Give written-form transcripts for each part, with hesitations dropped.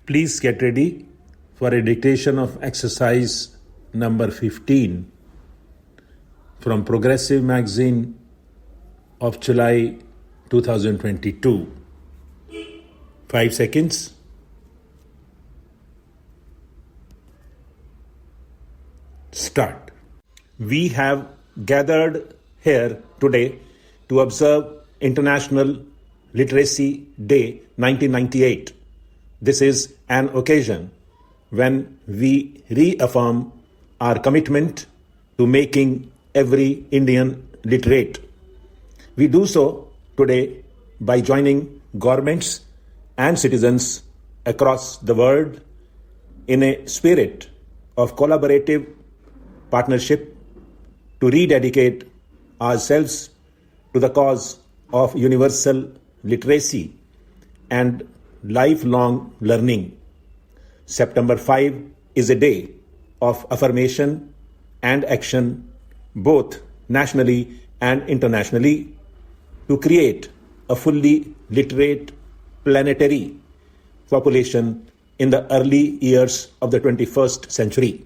Please get ready for a dictation of exercise number 15 from Progressive Magazine of July 2022. 5 seconds. Start. We have gathered here today to observe International Literacy Day 1998. This is an occasion when we reaffirm our commitment to making every Indian literate. We do so today by joining governments and citizens across the world in a spirit of collaborative partnership to rededicate ourselves to the cause of universal literacy and lifelong learning. September 5 is a day of affirmation and action both nationally and internationally to create a fully literate planetary population in the early years of the 21st century.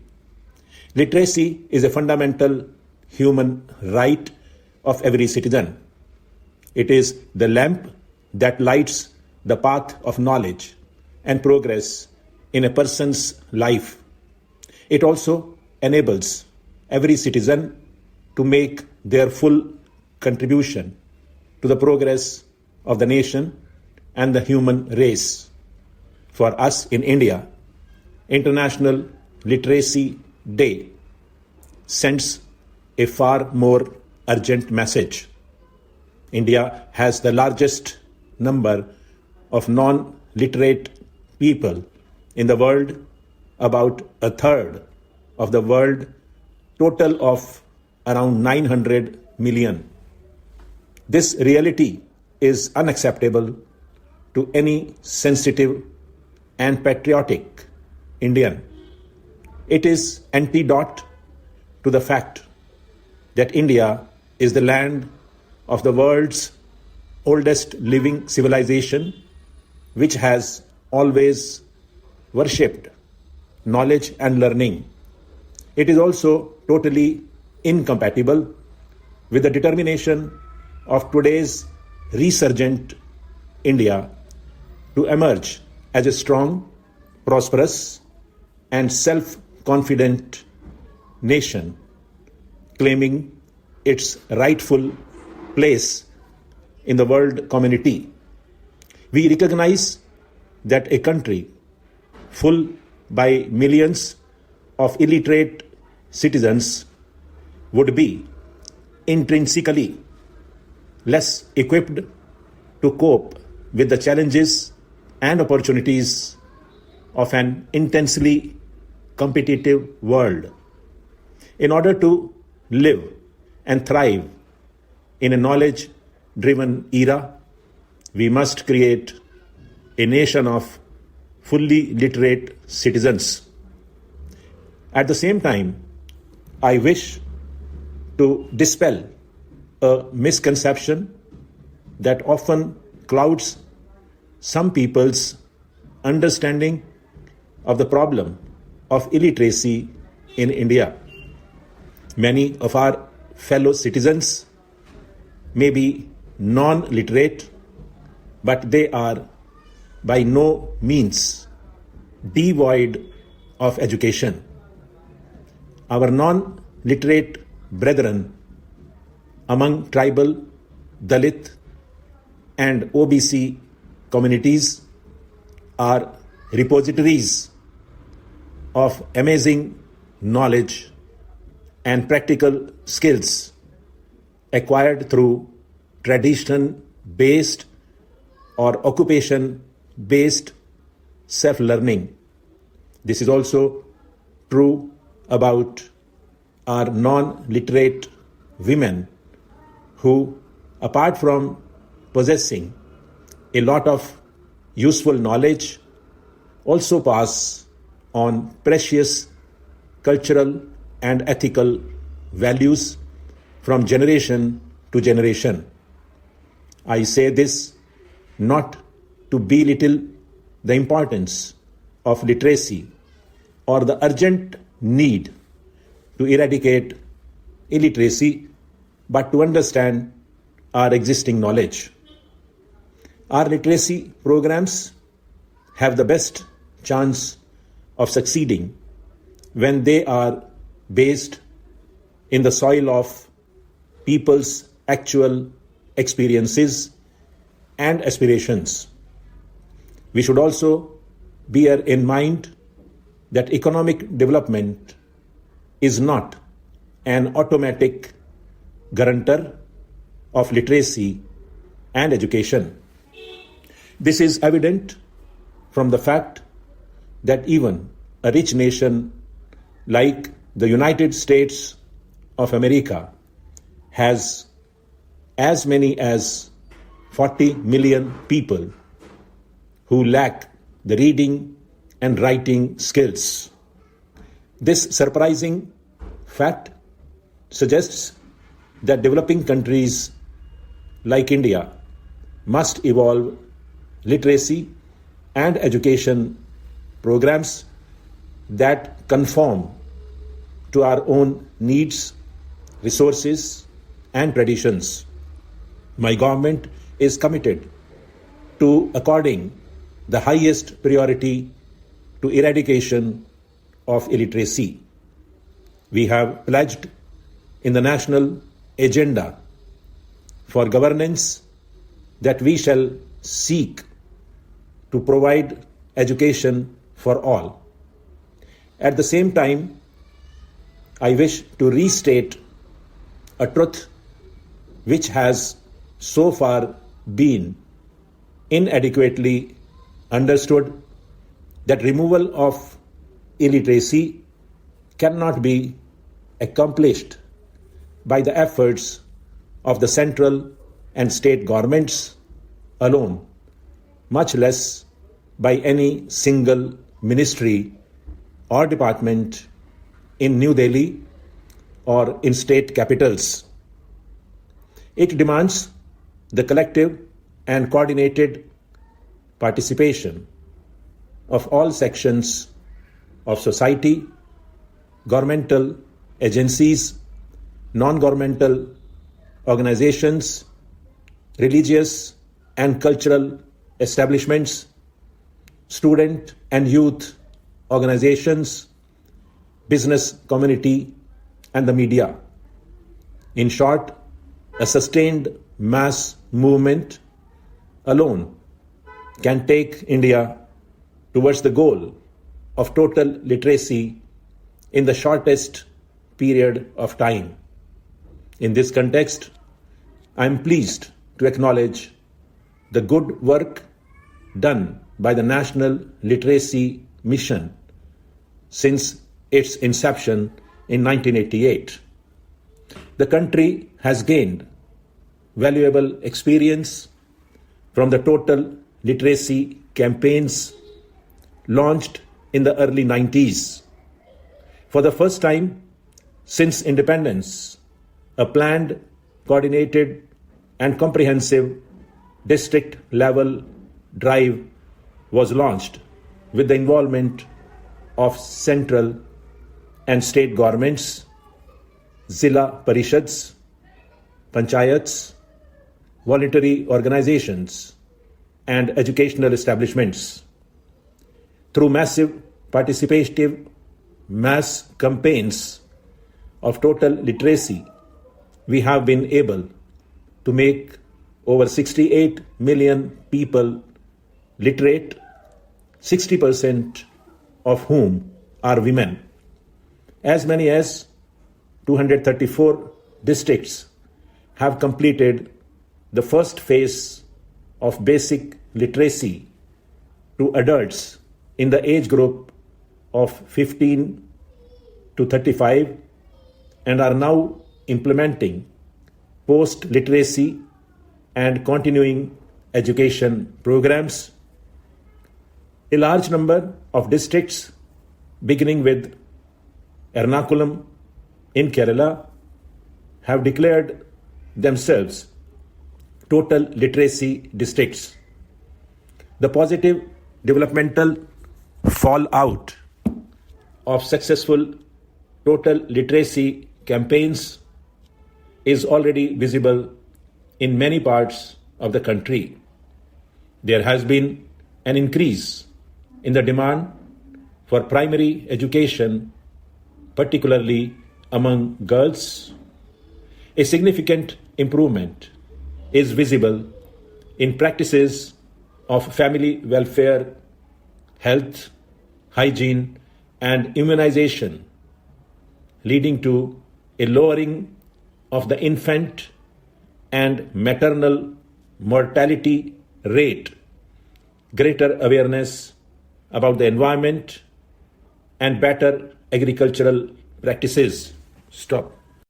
Literacy is a fundamental human right of every citizen. It is the lamp that lights the path of knowledge and progress in a person's life. It also enables every citizen to make their full contribution to the progress of the nation and the human race. For us in India, International Literacy Day sends a far more urgent message. India has the largest number of non-literate people in the world, about a third of the world total of around 900 million. This reality is unacceptable to any sensitive and patriotic Indian. It is antidote to the fact that India is the land of the world's oldest living civilization, which has always worshipped knowledge and learning. It is also totally incompatible with the determination of today's resurgent India to emerge as a strong, prosperous, and self-confident nation, claiming its rightful place in the world community. We recognize that a country full by millions of illiterate citizens would be intrinsically less equipped to cope with the challenges and opportunities of an intensely competitive world. In order to live and thrive in a knowledge-driven era, we must create a nation of fully literate citizens. At the same time, I wish to dispel a misconception that often clouds some people's understanding of the problem of illiteracy in India. Many of our fellow citizens may be non-literate, but they are by no means devoid of education. Our non-literate brethren among tribal, Dalit, and OBC communities are repositories of amazing knowledge and practical skills acquired through tradition-based or occupation-based self-learning. This is also true about our non-literate women who, apart from possessing a lot of useful knowledge, also pass on precious cultural and ethical values from generation to generation. I say this not to belittle the importance of literacy or the urgent need to eradicate illiteracy, but to understand our existing knowledge. Our literacy programs have the best chance of succeeding when they are based in the soil of people's actual experiences and aspirations. We should also bear in mind that economic development is not an automatic guarantor of literacy and education. This is evident from the fact that even a rich nation like the United States of America has as many as 40 million people who lack the reading and writing skills. This surprising fact suggests that developing countries like India must evolve literacy and education programs that conform to our own needs, resources, and traditions. My government is committed to according the highest priority to eradication of illiteracy. We have pledged in the national agenda for governance that we shall seek to provide education for all. At the same time, I wish to restate a truth which has so far been inadequately understood, that removal of illiteracy cannot be accomplished by the efforts of the central and state governments alone, much less by any single ministry or department in New Delhi or in state capitals. It demands the collective and coordinated participation of all sections of society, governmental agencies, non-governmental organizations, religious and cultural establishments, student and youth organizations, business community, and the media. In short, a sustained mass movement alone can take India towards the goal of total literacy in the shortest period of time. In this context, I am pleased to acknowledge the good work done by the National Literacy Mission since its inception in 1988. The country has gained valuable experience from the total literacy campaigns launched in the early 90s. For the first time since independence, a planned, coordinated, and comprehensive district-level drive was launched with the involvement of central and state governments, Zilla Parishads, Panchayats, voluntary organizations, and educational establishments. Through massive participative mass campaigns of total literacy, we have been able to make over 68 million people literate, 60% of whom are women. As many as 234 districts have completed the first phase of basic literacy to adults in the age group of 15 to 35 and are now implementing post-literacy and continuing education programs. A large number of districts, beginning with Ernakulam in Kerala, have declared themselves total literacy districts. The positive developmental fallout of successful total literacy campaigns is already visible in many parts of the country. There has been an increase in the demand for primary education, particularly among girls. A significant improvement is visible in practices of family welfare, health, hygiene, and immunization, leading to a lowering of the infant and maternal mortality rate, greater awareness about the environment, and better agricultural practices. Stop.